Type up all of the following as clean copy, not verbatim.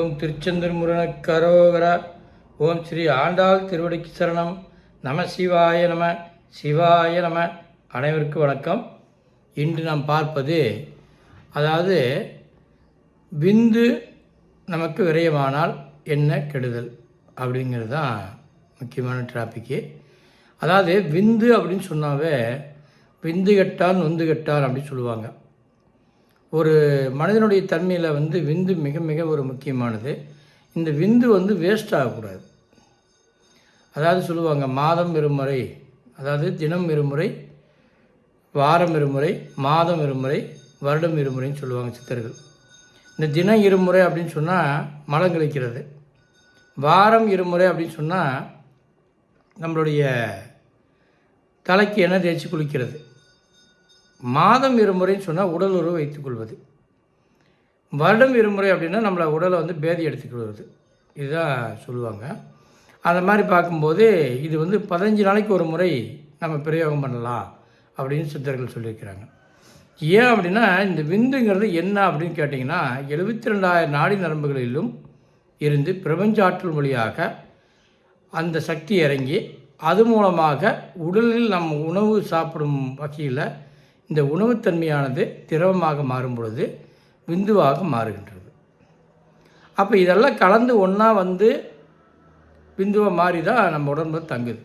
ஓம் திருச்செந்தூர் முருகனுக்கு அரோகரா. ஓம் ஸ்ரீ ஆண்டாள் திருவடிக்கு சரணம். நம சிவாய நம சிவாய நம. அனைவருக்கும் வணக்கம். இன்று நாம் பார்ப்பது, அதாவது விந்து நமக்கு விரயமானால் என்ன கெடுதல் அப்படிங்கிறது தான் முக்கியமான டாப்பிக்கு. அதாவது விந்து அப்படின்னு சொன்னாவே விந்து கெட்டான் நொந்து கெட்டான் அப்படின்னு சொல்லுவாங்க. ஒரு மனிதனுடைய தன்மையில் விந்து மிக மிக ஒரு முக்கியமானது. இந்த விந்து வேஸ்ட் ஆகக்கூடாது. அதாவது சொல்லுவாங்க, மாதம் இருமுறை, அதாவது தினம் இருமுறை, வாரம் இருமுறை, மாதம் இருமுறை, வருடம் இருமுறைன்னு சொல்லுவாங்க சித்தர்கள். இந்த தினம் இருமுறை அப்படின்னு சொன்னால் மலம் கழிக்கிறது, வாரம் இருமுறை அப்படின்னு சொன்னால் நம்மளுடைய தலைக்கு எண்ணெய் தேய்ச்சி குளிக்கிறது, மாதம் இருமுறைன்னு சொன்னால் உடல் உறவு வைத்துக்கொள்வது, வருடம் இருமுறை அப்படின்னா நம்மளை உடலை பேதி எடுத்துக்கொள்வது. இதுதான் சொல்லுவாங்க. அந்த மாதிரி பார்க்கும்போது இது 15 நாளைக்கு ஒரு முறை நம்ம பிரயோகம் பண்ணலாம் அப்படின்னு சித்தர்கள் சொல்லியிருக்கிறாங்க. ஏன் அப்படின்னா, இந்த விந்துங்கிறது என்ன அப்படின்னு கேட்டிங்கன்னா, 72,000 நாடி நரம்புகளிலும் இருந்து பிரபஞ்ச ஆற்றல் வழியாக அந்த சக்தி இறங்கி அது மூலமாக உடலில் நம்ம உணவு சாப்பிடும் வகையில் இந்த உணவுத்தன்மையானது திரவமாக மாறும் பொழுது விந்துவாக மாறுகின்றது. அப்போ இதெல்லாம் கலந்து ஒன்றா விந்துவை மாறி தான் நம்ம உடம்பு தங்குது.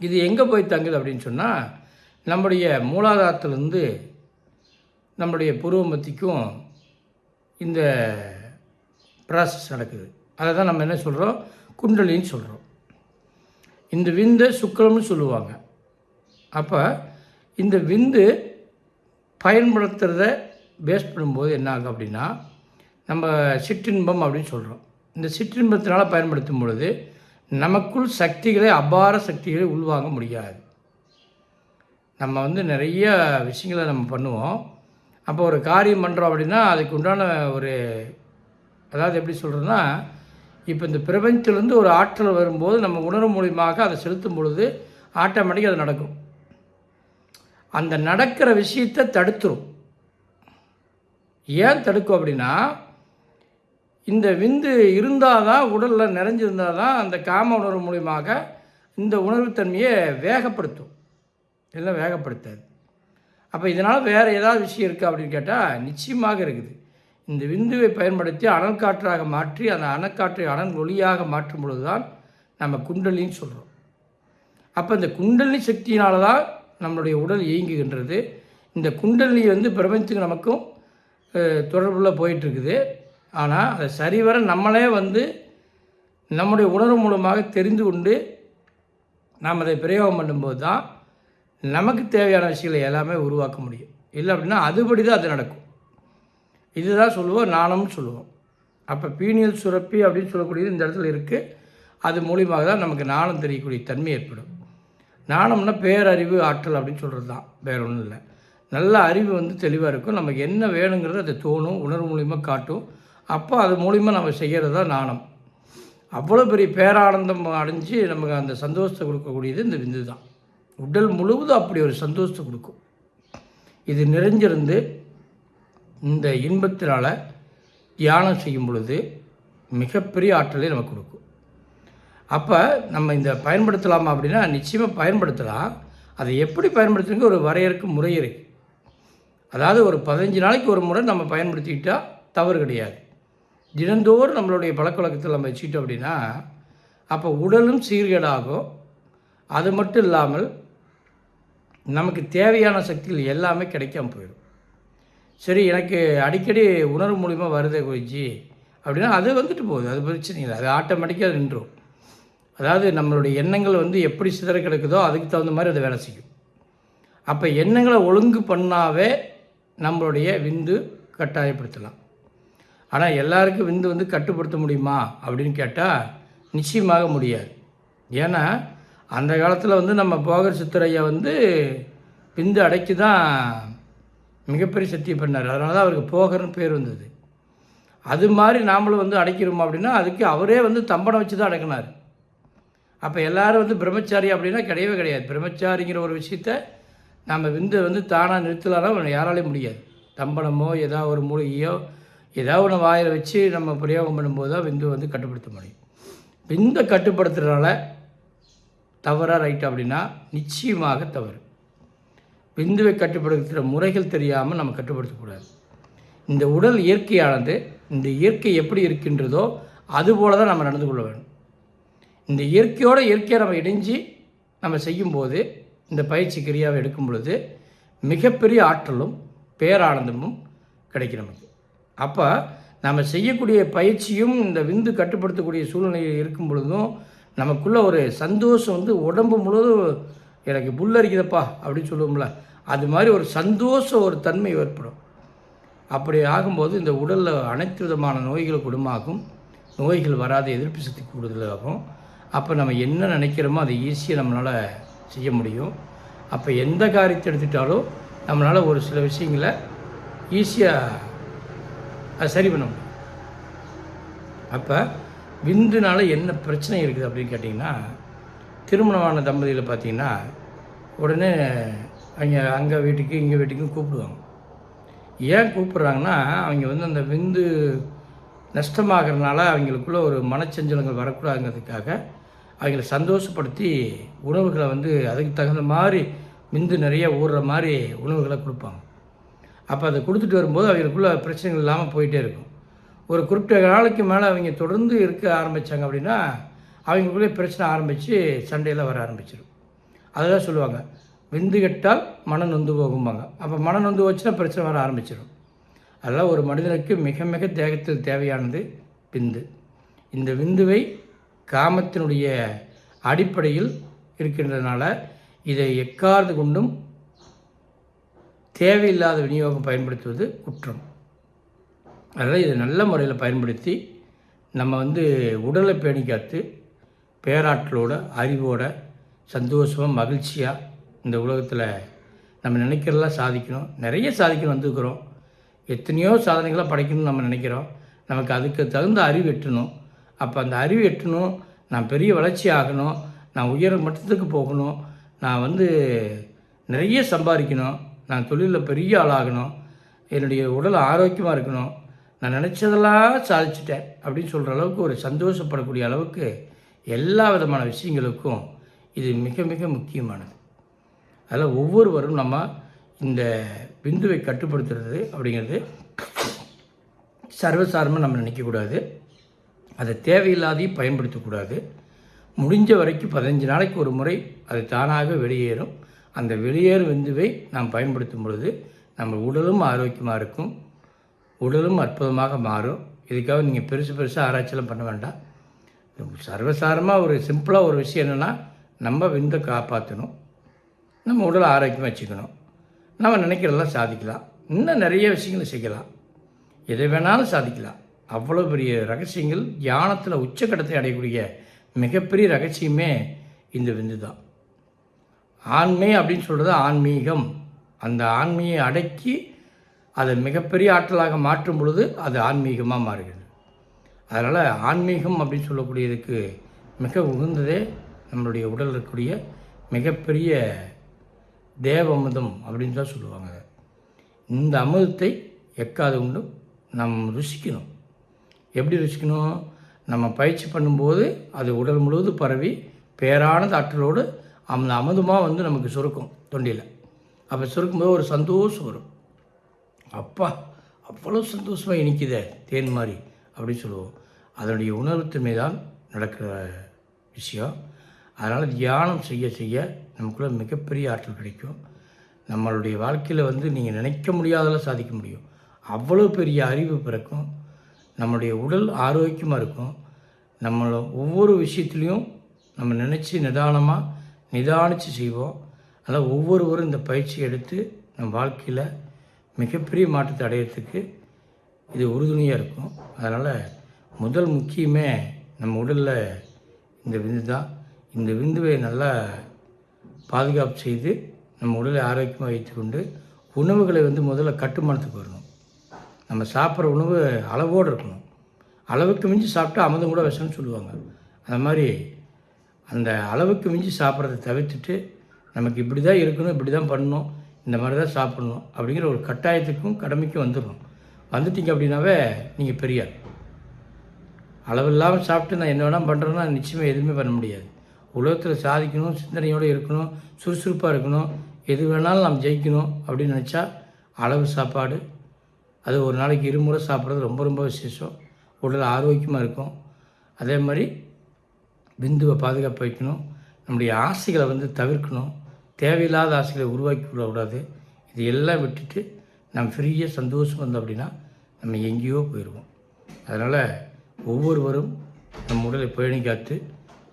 இது எங்கே போய் தங்குது அப்படின்னு சொன்னால், நம்முடைய மூலாதாரத்திலேருந்து நம்முடைய புருவமத்திக்கும் இந்த ப்ராசஸ் நடக்குது. அதை தான் நம்ம என்ன சொல்கிறோம், குண்டலின்னு சொல்கிறோம். இந்த விந்தை சுக்கிரம்னு சொல்லுவாங்க. அப்போ இந்த விந்து பயன்படுத்துகிறத பேஸ் பண்ணும்போது என்ன ஆகும் அப்படின்னா, நம்ம சிற்றின்பம் அப்படின்னு சொல்கிறோம். இந்த சிற்றின்பத்தினால் பயன்படுத்தும் பொழுது நமக்குள் சக்திகளை, அபார சக்திகளை உள்வாங்க முடியாது. நம்ம நிறைய விஷயங்களை நம்ம பண்ணுவோம். அப்போ ஒரு காரியம் பண்ணுறோம் அப்படின்னா அதுக்கு உண்டான ஒரு, அதாவது எப்படி சொல்கிறதுனா, இப்போ இந்த பிரபஞ்சத்துலேருந்து ஒரு ஆற்றல் வரும்போது நம்ம உணர்வு மூலியமாக அதை செலுத்தும் பொழுது ஆட்டோமேட்டிக்காக அது நடக்கும். அந்த நடக்கிற விஷயத்தை தடுத்துரும். ஏன் தடுக்கும் அப்படின்னா, இந்த விந்து இருந்தால் தான், உடலில் நிறைஞ்சிருந்தால் தான் அந்த காம உணர்வு மூலியமாக இந்த உணர்வுத்தன்மையை வேகப்படுத்தும், இல்லை வேகப்படுத்தாது. அப்போ இதனால் வேறு ஏதாவது விஷயம் இருக்குது அப்படின்னு கேட்டால் நிச்சயமாக இருக்குது. இந்த விந்துவை பயன்படுத்தி அனல் காற்றாக மாற்றி அந்த அனற்காற்றை அனல் ஒளியாக மாற்றும் பொழுது தான் நம்ம குண்டலின்னு சொல்கிறோம். அப்போ இந்த குண்டலினி சக்தியினால தான் நம்மளுடைய உடல் இயங்குகின்றது. இந்த குண்டலினி பிரபஞ்சத்துக்கு நமக்கும் தொடர்புள்ள போயிட்டுருக்குது. ஆனால் அதை சரிவர நம்மளே நம்முடைய உணர்வு மூலமாக தெரிந்து கொண்டு நாம் அதை பிரயோகம் பண்ணும்போது தான் நமக்கு தேவையான விஷயங்களை எல்லாமே உருவாக்க முடியும். இல்லை அப்படின்னா அதுபடி தான் அது நடக்கும். இதுதான் சொல்லுவோம், நாணம்னு சொல்லுவோம். அப்போ பீனியல் சுரப்பி அப்படின்னு சொல்லக்கூடியது இந்த இடத்துல இருக்குது. அது மூலியமாக தான் நமக்கு நாணம் தெரியக்கூடிய தன்மை ஏற்படும். நாணம்னா பேரறிவு ஆற்றல் அப்படின்னு சொல்கிறது தான், வேறு ஒன்றும் இல்லை. நல்ல அறிவு தெளிவாக இருக்கும். நமக்கு என்ன வேணுங்கிறது அது தோணும், உணர்வு மூலிமா காட்டும். அப்போ அது மூலிமா நம்ம செய்கிறது தான் நாணம். அவ்வளோ பெரிய பேரானந்தம் அடைஞ்சு நமக்கு அந்த சந்தோஷத்தை கொடுக்கக்கூடியது இந்த விந்து தான். உடல் முழுவதும் அப்படி ஒரு சந்தோஷத்தை கொடுக்கும். இது நிறைஞ்சிருந்து இந்த இன்பத்தினால் தியானம் செய்யும் பொழுது மிகப்பெரிய ஆற்றலை நமக்கு கொடுக்கும். அப்போ நம்ம இந்த பயன்படுத்தலாமா அப்படின்னா நிச்சயமாக பயன்படுத்தலாம். அதை எப்படி பயன்படுத்துறதுக்கு ஒரு வரையறுக்கும் முறை இருக்குது. அதாவது ஒரு 15 நாளைக்கு ஒரு முறை நம்ம பயன்படுத்திக்கிட்டால் தவறு கிடையாது. தினந்தோறும் நம்மளுடைய பழக்க வழக்கத்தில் நம்ம வச்சுக்கிட்டோம் அப்படின்னா அப்போ உடலும் சீர்கேடாகும். அது மட்டும் இல்லாமல் நமக்கு தேவையான சக்திகள் எல்லாமே கிடைக்காம போயிடும். சரி, எனக்கு அடிக்கடி உணர்வு மூலிமா வருதே போயிடுச்சு அப்படின்னா அது போகுது, அது பிரச்சனை இல்லை, அது ஆட்டோமேட்டிக்காக நின்றுடும். அதாவது நம்மளுடைய எண்ணங்கள் எப்படி சிதற கிடக்குதோ அதுக்கு தகுந்த மாதிரி அதை வேலை செய்யும். அப்போ எண்ணங்களை ஒழுங்கு பண்ணாவே நம்மளுடைய விந்து கட்டாயப்படுத்தலாம். ஆனால் எல்லாருக்கும் விந்து கட்டுப்படுத்த முடியுமா அப்படின்னு கேட்டால் நிச்சயமாக முடியாது. ஏன்னா அந்த காலத்தில் நம்ம போகர் சித்தரையா விந்து அடைக்கி தான் மிகப்பெரிய சக்தியை பண்ணார். அதனால தான் அவருக்கு போகர்னு பேர் வந்தது. அது மாதிரி நாமளும் அடைக்கிறோமா அப்படின்னா அதுக்கு அவரே தம்பனம் வச்சு தான் அடைக்கினார். அப்போ எல்லோரும் பிரம்மச்சாரி அப்படின்னா கிடையவே கிடையாது. பிரம்மச்சாரிங்கிற ஒரு விஷயத்த நம்ம விந்து தானாக நிறுத்தலாம் யாராலையும் முடியாது. தம்பனமோ ஏதாவது ஒரு மூலிகையோ ஏதாவது ஒன்று வாயில் வச்சு நம்ம பிரயோகம் பண்ணும்போது தான் விந்து வந்து கட்டுப்படுத்த முடியும். விந்தை கட்டுப்படுத்துறதுனால தவறா ரைட் அப்படின்னா நிச்சயமாக தவறு. விந்துவை கட்டுப்படுத்துகிற முறைகள் தெரியாமல் நம்ம கட்டுப்படுத்தக்கூடாது. இந்த உடல் இயற்கையானது, இந்த இயற்கை எப்படி இருக்கின்றதோ அதுபோல தான் நம்ம நடந்து கொள்ள வேண்டும். இந்த இயற்கையோடு இயற்கையாக நம்ம இணைஞ்சு நம்ம செய்யும்போது, இந்த பயிற்சி கிரியாவை எடுக்கும் பொழுது மிகப்பெரிய ஆற்றலும் பேரானந்தமும் கிடைக்கும் நமக்கு. அப்போ நம்ம செய்யக்கூடிய பயிற்சியும் இந்த விந்து கட்டுப்படுத்தக்கூடிய சூழ்நிலையில் இருக்கும் பொழுதும் நமக்குள்ள ஒரு சந்தோஷம் வந்து உடம்பு முழுவதும் எனக்கு புல்லரிக்குதப்பா அப்படின்னு சொல்லுவோம்ல, அது மாதிரி ஒரு சந்தோஷம் ஒரு தன்மை ஏற்படும். அப்படி ஆகும்போது இந்த உடலில் அனைத்து விதமான நோய்கள் குணமாகும், நோய்கள் வராத எதிர்ப்பு சக்தி கூடுதலாகும். அப்போ நம்ம என்ன நினைக்கிறோமோ அதை ஈஸியாக நம்மளால் செய்ய முடியும். அப்போ எந்த காரியத்தை எடுத்துட்டாலும் நம்மளால் ஒரு சில விஷயங்களை ஈஸியாக அது சரி பண்ண முடியும். அப்போ விந்துனால என்ன பிரச்சனை இருக்குது அப்படின்னு கேட்டிங்கன்னா, திருமணமான தம்பதியில் பார்த்திங்கன்னா உடனே அங்கே வீட்டுக்கு இங்கே வீட்டுக்கும் கூப்பிடுவாங்க. ஏன் கூப்பிட்றாங்கன்னா, அவங்க வந்து அந்த விந்து நஷ்டமாகறதுனால அவங்களுக்குள்ள ஒரு மனச்சஞ்சலங்கள் வரக்கூடாதுங்கிறதுக்காக அவங்கள சந்தோஷப்படுத்தி உணவுகளை வந்து அதுக்கு தகுந்த மாதிரி விந்து நிறைய ஊறுற மாதிரி உணவுகளை கொடுப்பாங்க. அப்போ அதை கொடுத்துட்டு வரும்போது அவங்களுக்குள்ள பிரச்சனைகள் இல்லாமல் போயிட்டே இருக்கும். ஒரு குறிப்பிட்ட நாளைக்கு மேலே அவங்க தொடர்ந்து இருக்க ஆரம்பித்தாங்க அப்படின்னா அவங்களுக்குள்ளே பிரச்சனை ஆரம்பித்து சண்டையில் வர ஆரம்பிச்சிடும். அதெல்லாம் சொல்லுவாங்க, விந்து கெட்டால் மனம் நொந்து போகும்பாங்க. அப்போ மனம் நொந்து வச்சுன்னா பிரச்சனை வர ஆரம்பிச்சிடும். அதெல்லாம் ஒரு மனிதனுக்கு மிக மிக தேகத்தில் தேவையானது விந்து. இந்த விந்துவை காமத்தினுடைய அடிப்படையில் இருக்கின்றதுனால இதை எக்கார்ந்து கொண்டும் தேவையில்லாத விநியோகம் பயன்படுத்துவது குற்றம். அதனால் இதை நல்ல முறையில் பயன்படுத்தி நம்ம வந்து உடலை பேணி காத்து பேராற்றலோட அறிவோட சந்தோஷமாக மகிழ்ச்சியாக இந்த உலகத்தில் நம்ம நினைக்கிறதெல்லாம் சாதிக்கணும். நிறைய சாதிக்கணும் வந்துருக்கிறோம். எத்தனையோ சாதனைகளாக படைக்கணும்னு நம்ம நினைக்கிறோம். நமக்கு அதுக்கு தகுந்த அறிவு எட்டணும். அப்போ அந்த அறிவு எட்டணும், நான் பெரிய வளர்ச்சி ஆகணும், நான் உயர் மட்டத்துக்கு போகணும், நான் வந்து நிறைய சம்பாதிக்கணும், நான் தொழிலில் பெரிய ஆளாகணும், என்னுடைய உடல் ஆரோக்கியமாக இருக்கணும், நான் நினச்சதெல்லாம் சாதிச்சிட்டேன் அப்படின்னு சொல்கிற அளவுக்கு ஒரு சந்தோஷப்படக்கூடிய அளவுக்கு எல்லா விதமான விஷயங்களுக்கும் இது மிக மிக முக்கியமானது. அதில் ஒவ்வொருவரும் நம்ம இந்த விந்துவை கட்டுப்படுத்துறது அப்படிங்கிறது சர்வசாரமாக நம்ம நினைக்கக்கூடாது. அதை தேவையில்லாதையும் பயன்படுத்தக்கூடாது. முடிஞ்ச வரைக்கும் 15 நாளைக்கு ஒரு முறை அது தானாக வெளியேறும். அந்த வெளியேறும் விந்துவை நாம் பயன்படுத்தும் பொழுது நம்ம உடலும் ஆரோக்கியமாக இருக்கும், உடலும் அற்புதமாக மாறும். இதுக்காக நீங்கள் பெருசாக ஆராய்ச்சியெல்லாம் பண்ண வேண்டாம். சர்வசாரமாக ஒரு சிம்பிளாக ஒரு விஷயம் என்னென்னா, நம்ம விந்தை காப்பாற்றணும், நம்ம உடலை ஆரோக்கியமாக வச்சுக்கணும், நம்ம நினைக்கிறதெல்லாம் சாதிக்கலாம், இன்னும் நிறைய விஷயங்களை செய்யலாம், எதை வேணாலும் சாதிக்கலாம். அவ்வளோ பெரிய ரகசியங்கள், தியானத்தில் உச்சக்கட்டத்தை அடையக்கூடிய மிகப்பெரிய ரகசியமே இந்த விந்து தான். ஆண்மை அப்படின்னு சொல்கிறது ஆன்மீகம். அந்த ஆண்மையை அடக்கி அதை மிகப்பெரிய ஆற்றலாக மாற்றும் பொழுது அது ஆன்மீகமாக மாறுகிறது. அதனால் ஆன்மீகம் அப்படின்னு சொல்லக்கூடியதுக்கு மிக உகந்ததே நம்மளுடைய உடல் இருக்கக்கூடிய மிகப்பெரிய தேவ அமுதம் அப்படின்னு தான் சொல்லுவாங்க. இந்த அமுதத்தை எக்காது உண்டு நம் ருசிக்கணும். எப்படி ருசிக்கணும்? நம்ம பயிற்சி பண்ணும்போது அது உடல் முழுவதும் பரவி பேரானது ஆற்றலோடு அந்த அமுதமாக வந்து நமக்கு சுருக்கும் தொண்டியில். அப்போ சுருக்கும்போது ஒரு சந்தோஷம் வரும். அப்பா அவ்வளோ சந்தோஷமாக இனிக்குதே தேன் மாதிரி அப்படின்னு சொல்லுவோம். அதனுடைய உணர்வுத்தன்மை தான் நடக்கிற விஷயம். அதனால் தியானம் செய்ய செய்ய நமக்குள்ள மிகப்பெரிய ஆற்றல் கிடைக்கும். நம்மளுடைய வாழ்க்கையில் வந்து நீங்கள் நினைக்க முடியாதெல்லாம் சாதிக்க முடியும். அவ்வளோ பெரிய அறிவு பிறக்கும். நம்மளுடைய உடல் ஆரோக்கியமாக இருக்கும். நம்மளை ஒவ்வொரு விஷயத்துலேயும் நம்ம நினச்சி நிதானித்து செய்வோம். அதனால் ஒவ்வொருவரும் இந்த பயிற்சி எடுத்து நம்ம வாழ்க்கையில் மிகப்பெரிய மாற்றத்தை அடையிறதுக்கு இது உறுதுணையாக இருக்கும். அதனால் முதல் முக்கியமே நம்ம உடலில் இந்த விந்து தான். இந்த விந்துவை நல்லா பாதுகாப்பு செய்து நம்ம உடலை ஆரோக்கியமாக வைத்துக்கொண்டு உணவுகளை வந்து முதல்ல கட்டுமானத்துக்கு வரணும். நம்ம சாப்பிட்ற உணவு அளவோடு இருக்கணும். அளவுக்கு மிஞ்சி சாப்பிட்டா அமிர்தம் கூட விஷம்னு சொல்லுவாங்க. அந்த மாதிரி அந்த அளவுக்கு மிஞ்சி சாப்பிட்றத தவிர்த்துட்டு நமக்கு இப்படி தான் இருக்கணும், இப்படி தான் பண்ணணும், இந்த மாதிரி தான் சாப்பிட்ணும் அப்படிங்கிற ஒரு கட்டாயத்துக்கும் கடமைக்கும் வந்துடணும். வந்துட்டீங்க அப்படின்னாவே நீங்கள் பெரிய ஆள். அளவில்லாமல் சாப்பிட்டு நான் என்ன வேணால் பண்ணுறேன்னா நிச்சயமாக எதுவுமே பண்ண முடியாது. உலகத்தில் சாதிக்கணும், சிந்தனையோடு இருக்கணும், சுறுசுறுப்பாக இருக்கணும், எது வேணாலும் நாம் ஜெயிக்கணும் அப்படின்னு நினச்சா அளவு சாப்பாடு, அது ஒரு நாளைக்கு 2 முறை சாப்பிட்றது ரொம்ப ரொம்ப விசேஷம். உடல் ஆரோக்கியமாக இருக்கும். அதே மாதிரி பிந்துவை பாதுகாப்பு வைக்கணும். நம்முடைய ஆசைகளை தவிர்க்கணும். தேவையில்லாத ஆசைகளை உருவாக்கி கொள்ளக்கூடாது. இது எல்லாம் விட்டுட்டு நம்ம ஃப்ரீயாக சந்தோஷம் வந்தோம் அப்படின்னா நம்ம எங்கேயோ போயிடுவோம். அதனால் ஒவ்வொருவரும் நம் உடலை பேணி காத்து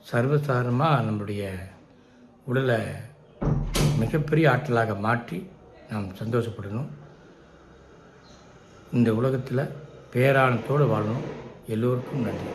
சர்வசாதாரணமாக நம்முடைய உடலை மிகப்பெரிய ஆற்றலாக மாற்றி நாம் சந்தோஷப்படணும். இந்த உலகத்தில் பேரானத்தோடு வாழணும். எல்லோருக்கும் நன்றி.